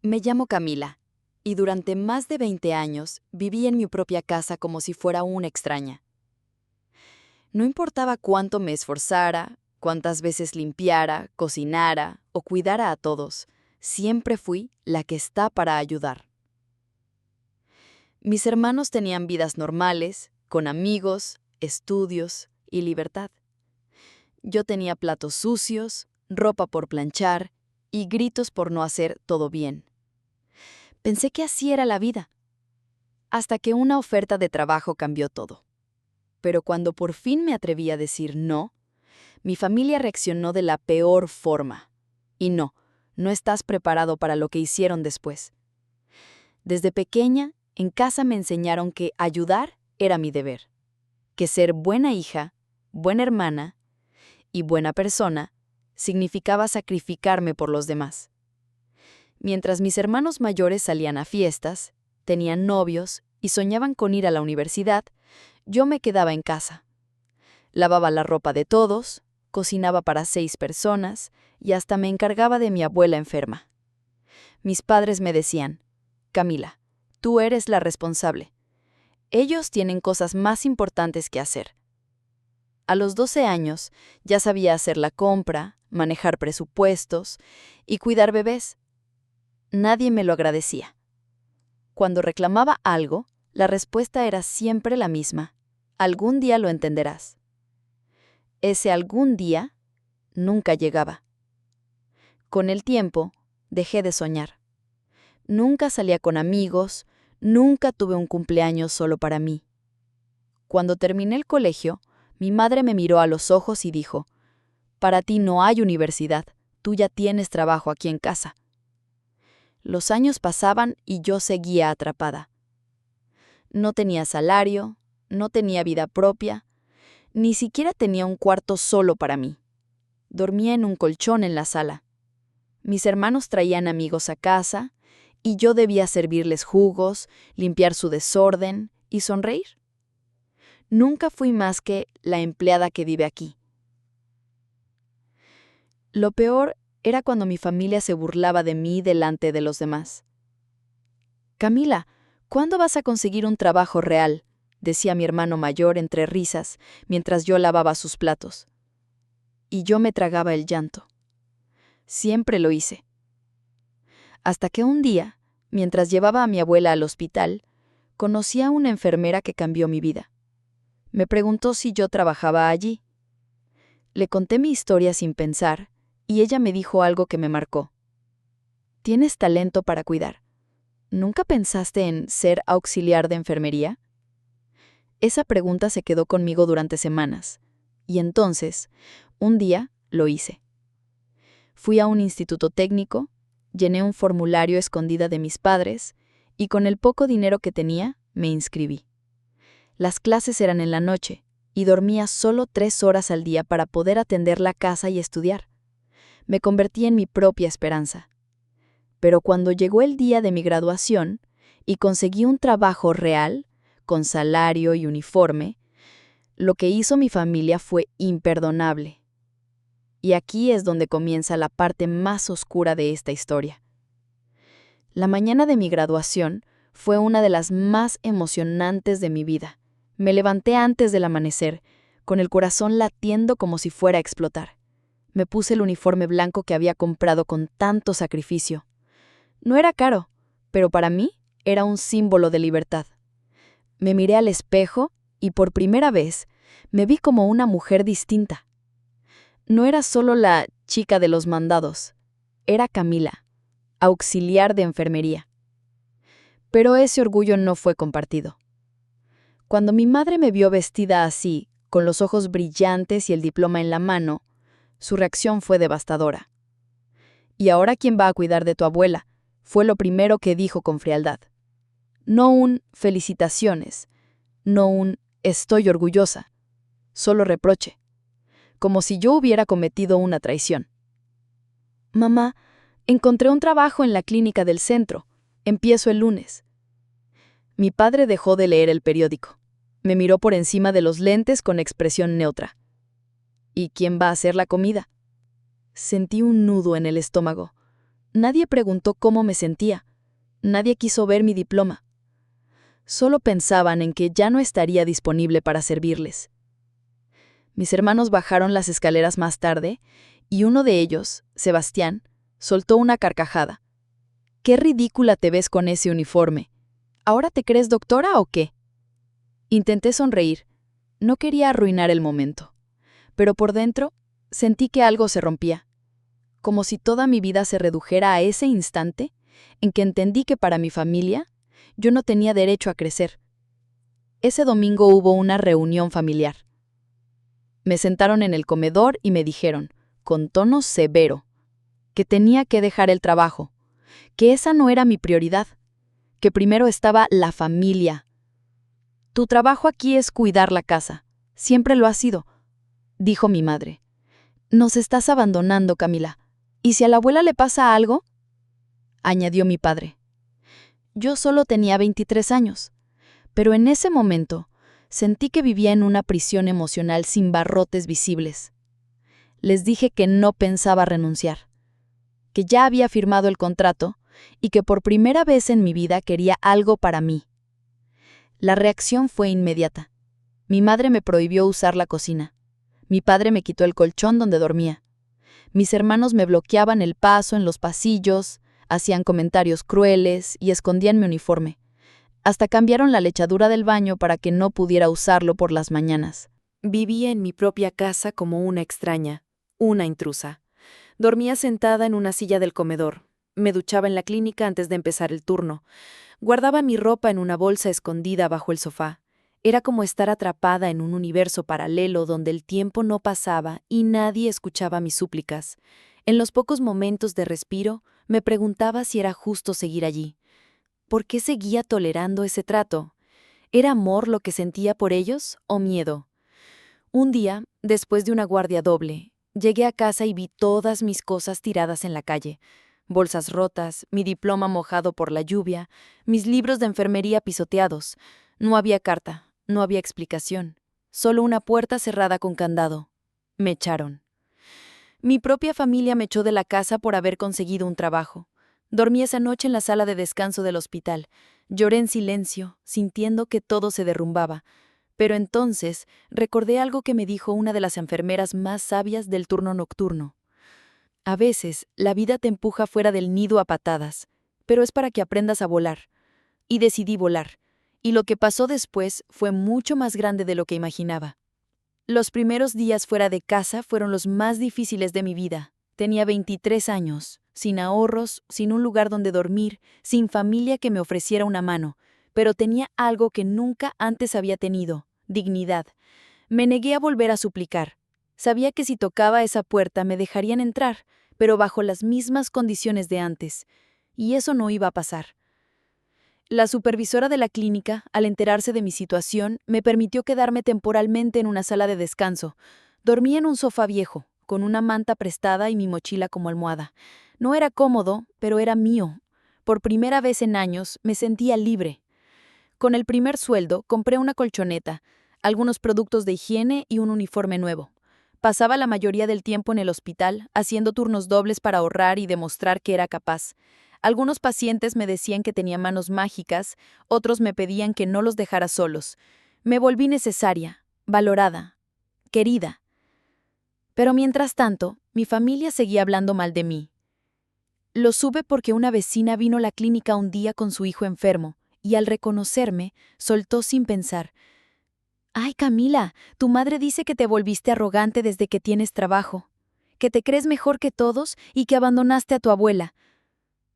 Me llamo Camila, y durante más de 20 años viví en mi propia casa como si fuera una extraña. No importaba cuánto me esforzara, cuántas veces limpiara, cocinara o cuidara a todos, siempre fui la que está para ayudar. Mis hermanos tenían vidas normales, con amigos, estudios y libertad. Yo tenía platos sucios, ropa por planchar y gritos por no hacer todo bien. Pensé que así era la vida, hasta que una oferta de trabajo cambió todo. Pero cuando por fin me atreví a decir no, mi familia reaccionó de la peor forma. Y no, no estás preparado para lo que hicieron después. Desde pequeña, en casa me enseñaron que ayudar era mi deber, que ser buena hija, buena hermana y buena persona significaba sacrificarme por los demás. Mientras mis hermanos mayores salían a fiestas, tenían novios y soñaban con ir a la universidad, yo me quedaba en casa. Lavaba la ropa de todos, cocinaba para 6 personas y hasta me encargaba de mi abuela enferma. Mis padres me decían: Camila, tú eres la responsable. Ellos tienen cosas más importantes que hacer. A los 12 años ya sabía hacer la compra, manejar presupuestos y cuidar bebés. Nadie me lo agradecía. Cuando reclamaba algo, la respuesta era siempre la misma: algún día lo entenderás. Ese algún día nunca llegaba. Con el tiempo, dejé de soñar. Nunca salía con amigos, nunca tuve un cumpleaños solo para mí. Cuando terminé el colegio, mi madre me miró a los ojos y dijo: para ti no hay universidad, tú ya tienes trabajo aquí en casa. Los años pasaban y yo seguía atrapada. No tenía salario, no tenía vida propia, ni siquiera tenía un cuarto solo para mí. Dormía en un colchón en la sala. Mis hermanos traían amigos a casa y yo debía servirles jugos, limpiar su desorden y sonreír. Nunca fui más que la empleada que vive aquí. Lo peor era cuando mi familia se burlaba de mí delante de los demás. Camila, ¿cuándo vas a conseguir un trabajo real?, decía mi hermano mayor entre risas mientras yo lavaba sus platos. Y yo me tragaba el llanto. Siempre lo hice. Hasta que un día, mientras llevaba a mi abuela al hospital, conocí a una enfermera que cambió mi vida. Me preguntó si yo trabajaba allí. Le conté mi historia sin pensar, y ella me dijo algo que me marcó. ¿Tienes talento para cuidar? ¿Nunca pensaste en ser auxiliar de enfermería? Esa pregunta se quedó conmigo durante semanas, y entonces, un día, lo hice. Fui a un instituto técnico, llené un formulario escondida de mis padres, y con el poco dinero que tenía, me inscribí. Las clases eran en la noche, y dormía solo 3 horas al día para poder atender la casa y estudiar. Me convertí en mi propia esperanza. Pero cuando llegó el día de mi graduación y conseguí un trabajo real, con salario y uniforme, lo que hizo mi familia fue imperdonable. Y aquí es donde comienza la parte más oscura de esta historia. La mañana de mi graduación fue una de las más emocionantes de mi vida. Me levanté antes del amanecer, con el corazón latiendo como si fuera a explotar. Me puse el uniforme blanco que había comprado con tanto sacrificio. No era caro, pero para mí era un símbolo de libertad. Me miré al espejo y por primera vez me vi como una mujer distinta. No era solo la chica de los mandados, era Camila, auxiliar de enfermería. Pero ese orgullo no fue compartido. Cuando mi madre me vio vestida así, con los ojos brillantes y el diploma en la mano, su reacción fue devastadora. ¿Y ahora quién va a cuidar de tu abuela?, fue lo primero que dijo con frialdad. No un felicitaciones, no un estoy orgullosa, solo reproche, como si yo hubiera cometido una traición. Mamá, encontré un trabajo en la clínica del centro. Empiezo el lunes. Mi padre dejó de leer el periódico. Me miró por encima de los lentes con expresión neutra. ¿Y quién va a hacer la comida? Sentí un nudo en el estómago. Nadie preguntó cómo me sentía. Nadie quiso ver mi diploma. Solo pensaban en que ya no estaría disponible para servirles. Mis hermanos bajaron las escaleras más tarde y uno de ellos, Sebastián, soltó una carcajada. «¡Qué ridícula te ves con ese uniforme! ¿Ahora te crees doctora o qué?». Intenté sonreír. No quería arruinar el momento. Pero por dentro, sentí que algo se rompía. Como si toda mi vida se redujera a ese instante en que entendí que para mi familia, yo no tenía derecho a crecer. Ese domingo hubo una reunión familiar. Me sentaron en el comedor y me dijeron, con tono severo, que tenía que dejar el trabajo, que esa no era mi prioridad, que primero estaba la familia. «Tu trabajo aquí es cuidar la casa. Siempre lo ha sido», dijo mi madre. «Nos estás abandonando, Camila. ¿Y si a la abuela le pasa algo?», añadió mi padre. Yo solo tenía 23 años, pero en ese momento sentí que vivía en una prisión emocional sin barrotes visibles. Les dije que no pensaba renunciar, que ya había firmado el contrato y que por primera vez en mi vida quería algo para mí. La reacción fue inmediata. Mi madre me prohibió usar la cocina. Mi padre me quitó el colchón donde dormía. Mis hermanos me bloqueaban el paso en los pasillos, hacían comentarios crueles y escondían mi uniforme. Hasta cambiaron la lechadura del baño para que no pudiera usarlo por las mañanas. Vivía en mi propia casa como una extraña, una intrusa. Dormía sentada en una silla del comedor. Me duchaba en la clínica antes de empezar el turno. Guardaba mi ropa en una bolsa escondida bajo el sofá. Era como estar atrapada en un universo paralelo donde el tiempo no pasaba y nadie escuchaba mis súplicas. En los pocos momentos de respiro, me preguntaba si era justo seguir allí. ¿Por qué seguía tolerando ese trato? ¿Era amor lo que sentía por ellos o miedo? Un día, después de una guardia doble, llegué a casa y vi todas mis cosas tiradas en la calle. Bolsas rotas, mi diploma mojado por la lluvia, mis libros de enfermería pisoteados. No había carta, no había explicación. Solo una puerta cerrada con candado. Me echaron. Mi propia familia me echó de la casa por haber conseguido un trabajo. Dormí esa noche en la sala de descanso del hospital. Lloré en silencio, sintiendo que todo se derrumbaba. Pero entonces recordé algo que me dijo una de las enfermeras más sabias del turno nocturno. A veces, la vida te empuja fuera del nido a patadas, pero es para que aprendas a volar. Y decidí volar. Y lo que pasó después fue mucho más grande de lo que imaginaba. Los primeros días fuera de casa fueron los más difíciles de mi vida. Tenía 23 años, sin ahorros, sin un lugar donde dormir, sin familia que me ofreciera una mano, pero tenía algo que nunca antes había tenido: dignidad. Me negué a volver a suplicar. Sabía que si tocaba esa puerta me dejarían entrar, pero bajo las mismas condiciones de antes, y eso no iba a pasar. La supervisora de la clínica, al enterarse de mi situación, me permitió quedarme temporalmente en una sala de descanso. Dormí en un sofá viejo, con una manta prestada y mi mochila como almohada. No era cómodo, pero era mío. Por primera vez en años me sentía libre. Con el primer sueldo compré una colchoneta, algunos productos de higiene y un uniforme nuevo. Pasaba la mayoría del tiempo en el hospital, haciendo turnos dobles para ahorrar y demostrar que era capaz. Algunos pacientes me decían que tenía manos mágicas, otros me pedían que no los dejara solos. Me volví necesaria, valorada, querida. Pero mientras tanto, mi familia seguía hablando mal de mí. Lo supe porque una vecina vino a la clínica un día con su hijo enfermo, y al reconocerme, soltó sin pensar: «Ay, Camila, tu madre dice que te volviste arrogante desde que tienes trabajo, que te crees mejor que todos y que abandonaste a tu abuela».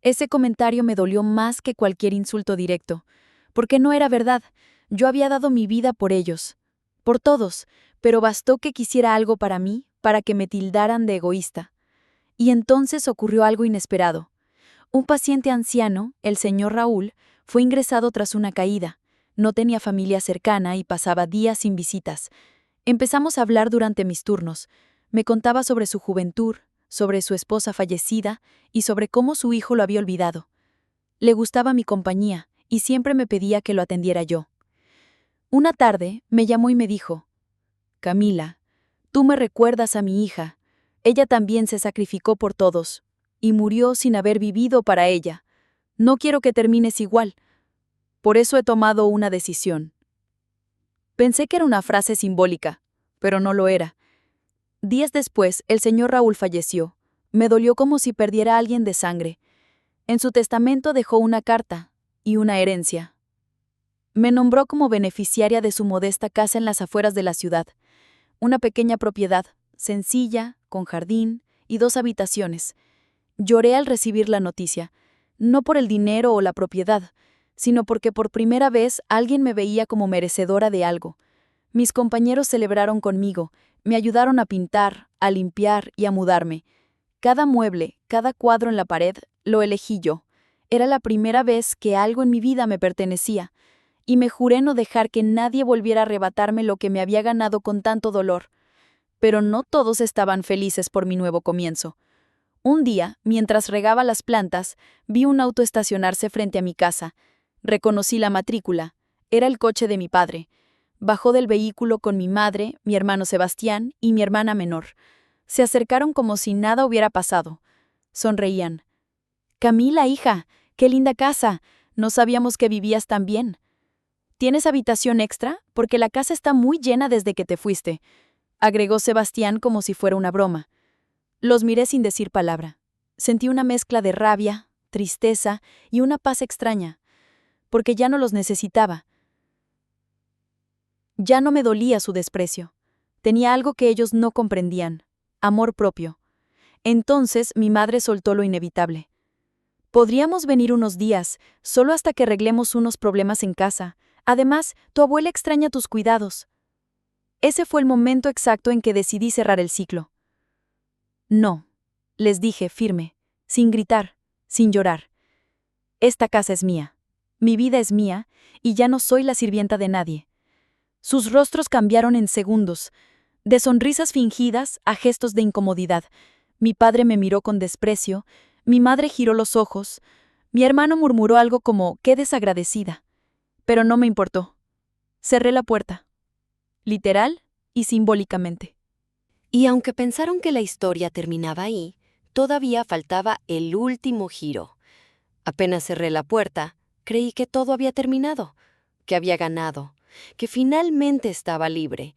Ese comentario me dolió más que cualquier insulto directo, porque no era verdad. Yo había dado mi vida por ellos, por todos, pero bastó que quisiera algo para mí, para que me tildaran de egoísta. Y entonces ocurrió algo inesperado. Un paciente anciano, el señor Raúl, fue ingresado tras una caída. No tenía familia cercana y pasaba días sin visitas. Empezamos a hablar durante mis turnos. Me contaba sobre su juventud, sobre su esposa fallecida y sobre cómo su hijo lo había olvidado. Le gustaba mi compañía y siempre me pedía que lo atendiera yo. Una tarde me llamó y me dijo: «Camila, tú me recuerdas a mi hija. Ella también se sacrificó por todos. y murió sin haber vivido para ella. No quiero que termines igual. Por eso he tomado una decisión. Pensé que era una frase simbólica, pero no lo era. Días después, el señor Raúl falleció. Me dolió como si perdiera a alguien de sangre. En su testamento dejó una carta y una herencia. Me nombró como beneficiaria de su modesta casa en las afueras de la ciudad. Una pequeña propiedad, sencilla, con jardín y 2 habitaciones. Lloré al recibir la noticia, no por el dinero o la propiedad, sino porque por primera vez alguien me veía como merecedora de algo. Mis compañeros celebraron conmigo, me ayudaron a pintar, a limpiar y a mudarme. Cada mueble, cada cuadro en la pared, lo elegí yo. Era la primera vez que algo en mi vida me pertenecía, y me juré no dejar que nadie volviera a arrebatarme lo que me había ganado con tanto dolor. Pero no todos estaban felices por mi nuevo comienzo. Un día, mientras regaba las plantas, vi un auto estacionarse frente a mi casa. Reconocí la matrícula. Era el coche de mi padre. Bajó del vehículo con mi madre, mi hermano Sebastián y mi hermana menor. Se acercaron como si nada hubiera pasado. Sonreían. «Camila, hija, qué linda casa. No sabíamos que vivías tan bien. ¿Tienes habitación extra? Porque la casa está muy llena desde que te fuiste», agregó Sebastián como si fuera una broma. Los miré sin decir palabra. Sentí una mezcla de rabia, tristeza y una paz extraña, porque ya no los necesitaba. Ya no me dolía su desprecio. Tenía algo que ellos no comprendían: amor propio. Entonces mi madre soltó lo inevitable. «Podríamos venir unos días, solo hasta que arreglemos unos problemas en casa. Además, tu abuela extraña tus cuidados». Ese fue el momento exacto en que decidí cerrar el ciclo. «No», les dije firme, sin gritar, sin llorar. «Esta casa es mía. Mi vida es mía, y ya no soy la sirvienta de nadie». Sus rostros cambiaron en segundos, de sonrisas fingidas a gestos de incomodidad. Mi padre me miró con desprecio, mi madre giró los ojos, mi hermano murmuró algo como «qué desagradecida». Pero no me importó. Cerré la puerta, literal y simbólicamente. Y aunque pensaron que la historia terminaba ahí, todavía faltaba el último giro. Apenas cerré la puerta, creí que todo había terminado, que había ganado, que finalmente estaba libre.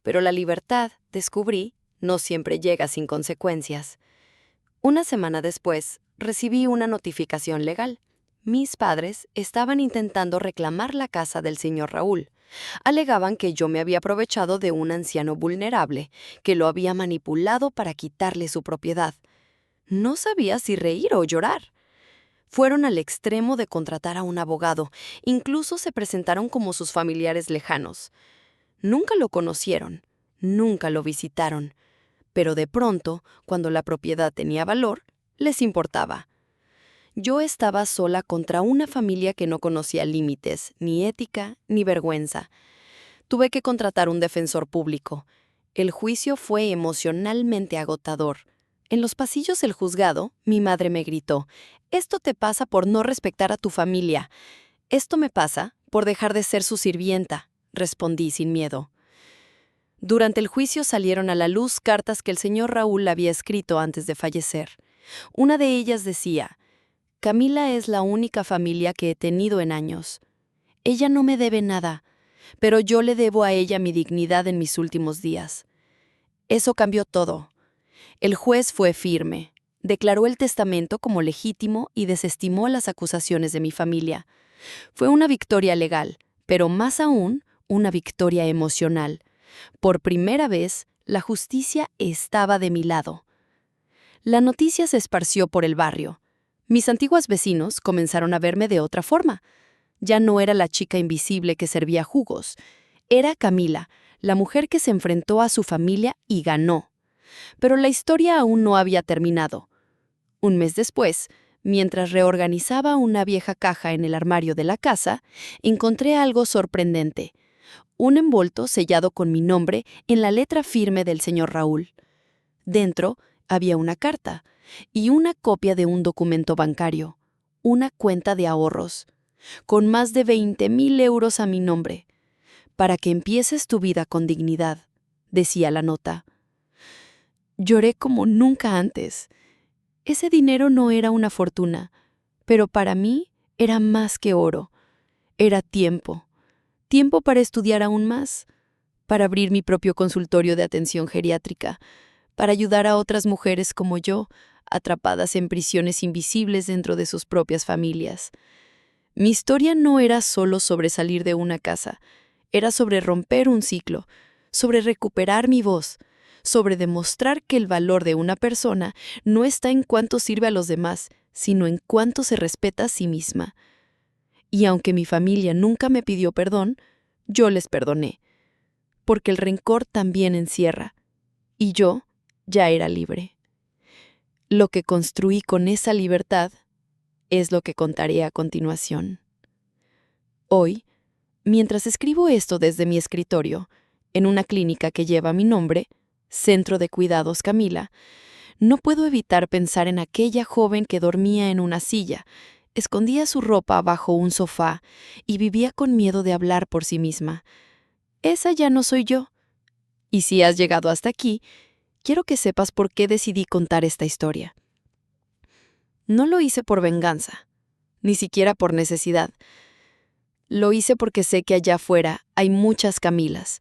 Pero la libertad, descubrí, no siempre llega sin consecuencias. Una semana después, recibí una notificación legal. Mis padres estaban intentando reclamar la casa del señor Raúl. Alegaban que yo me había aprovechado de un anciano vulnerable, que lo había manipulado para quitarle su propiedad. No sabía si reír o llorar. Fueron al extremo de contratar a un abogado, incluso se presentaron como sus familiares lejanos. Nunca lo conocieron, nunca lo visitaron, pero de pronto, cuando la propiedad tenía valor, les importaba. Yo estaba sola contra una familia que no conocía límites, ni ética, ni vergüenza. Tuve que contratar un defensor público. El juicio fue emocionalmente agotador. En los pasillos del juzgado, mi madre me gritó: «Esto te pasa por no respetar a tu familia». «Esto me pasa por dejar de ser su sirvienta», respondí sin miedo. Durante el juicio salieron a la luz cartas que el señor Raúl había escrito antes de fallecer. Una de ellas decía: «Camila es la única familia que he tenido en años. Ella no me debe nada, pero yo le debo a ella mi dignidad en mis últimos días». Eso cambió todo. El juez fue firme, declaró el testamento como legítimo y desestimó las acusaciones de mi familia. Fue una victoria legal, pero más aún, una victoria emocional. Por primera vez, la justicia estaba de mi lado. La noticia se esparció por el barrio. Mis antiguos vecinos comenzaron a verme de otra forma. Ya no era la chica invisible que servía jugos. Era Camila, la mujer que se enfrentó a su familia y ganó. Pero la historia aún no había terminado. Un mes después, mientras reorganizaba una vieja caja en el armario de la casa, encontré algo sorprendente: un envolto sellado con mi nombre en la letra firme del señor Raúl. Dentro había una carta y una copia de un documento bancario, una cuenta de ahorros, con más de 20,000 euros a mi nombre. «Para que empieces tu vida con dignidad», decía la nota. Lloré como nunca antes. Ese dinero no era una fortuna, pero para mí era más que oro. Era tiempo. Tiempo para estudiar aún más, para abrir mi propio consultorio de atención geriátrica, para ayudar a otras mujeres como yo, atrapadas en prisiones invisibles dentro de sus propias familias. Mi historia no era solo sobre salir de una casa, era sobre romper un ciclo, sobre recuperar mi voz, sobre demostrar que el valor de una persona no está en cuánto sirve a los demás, sino en cuánto se respeta a sí misma. Y aunque mi familia nunca me pidió perdón, yo les perdoné, porque el rencor también encierra, y yo ya era libre. Lo que construí con esa libertad es lo que contaré a continuación. Hoy, mientras escribo esto desde mi escritorio, en una clínica que lleva mi nombre, Centro de Cuidados Camila, no puedo evitar pensar en aquella joven que dormía en una silla, escondía su ropa bajo un sofá y vivía con miedo de hablar por sí misma. Esa ya no soy yo. Y si has llegado hasta aquí, quiero que sepas por qué decidí contar esta historia. No lo hice por venganza, ni siquiera por necesidad. Lo hice porque sé que allá afuera hay muchas Camilas,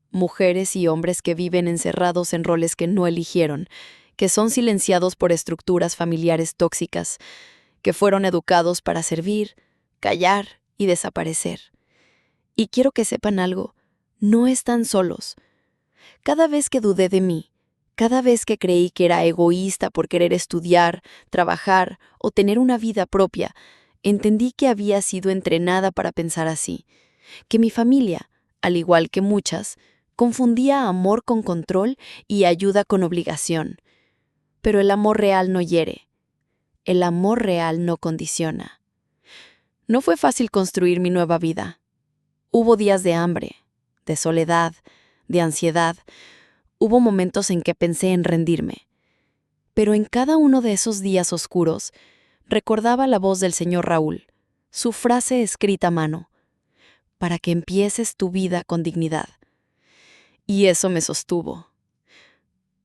mujeres y hombres que viven encerrados en roles que no eligieron, que son silenciados por estructuras familiares tóxicas, que fueron educados para servir, callar y desaparecer. Y quiero que sepan algo, no están solos. Cada vez que dudé de mí, cada vez que creí que era egoísta por querer estudiar, trabajar o tener una vida propia, entendí que había sido entrenada para pensar así, que mi familia, al igual que muchas, confundía amor con control y ayuda con obligación. Pero el amor real no hiere. El amor real no condiciona. No fue fácil construir mi nueva vida. Hubo días de hambre, de soledad, de ansiedad. Hubo momentos en que pensé en rendirme. Pero en cada uno de esos días oscuros, recordaba la voz del señor Raúl, su frase escrita a mano, para que empieces tu vida con dignidad. Y eso me sostuvo.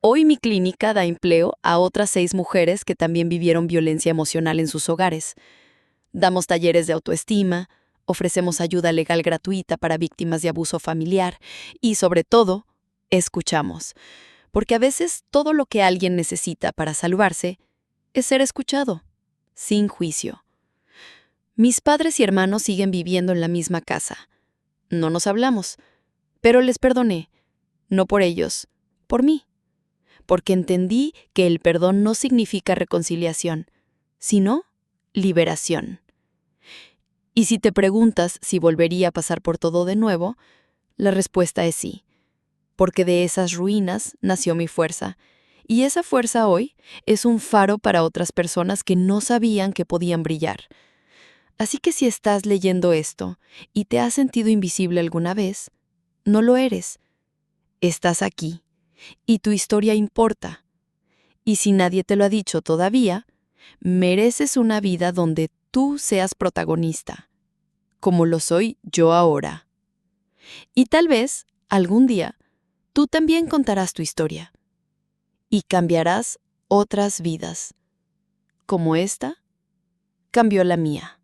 Hoy mi clínica da empleo a otras 6 mujeres que también vivieron violencia emocional en sus hogares. Damos talleres de autoestima, ofrecemos ayuda legal gratuita para víctimas de abuso familiar y, sobre todo, escuchamos. Porque a veces todo lo que alguien necesita para salvarse es ser escuchado, sin juicio. Mis padres y hermanos siguen viviendo en la misma casa. No nos hablamos, pero les perdoné, no por ellos, por mí. Porque entendí que el perdón no significa reconciliación, sino liberación. Y si te preguntas si volvería a pasar por todo de nuevo, la respuesta es sí, porque de esas ruinas nació mi fuerza, y esa fuerza hoy es un faro para otras personas que no sabían que podían brillar. Así que si estás leyendo esto y te has sentido invisible alguna vez, no lo eres. Estás aquí, y tu historia importa. Y si nadie te lo ha dicho todavía, mereces una vida donde tú seas protagonista, como lo soy yo ahora. Y tal vez, algún día, tú también contarás tu historia y cambiarás otras vidas, como esta cambió la mía.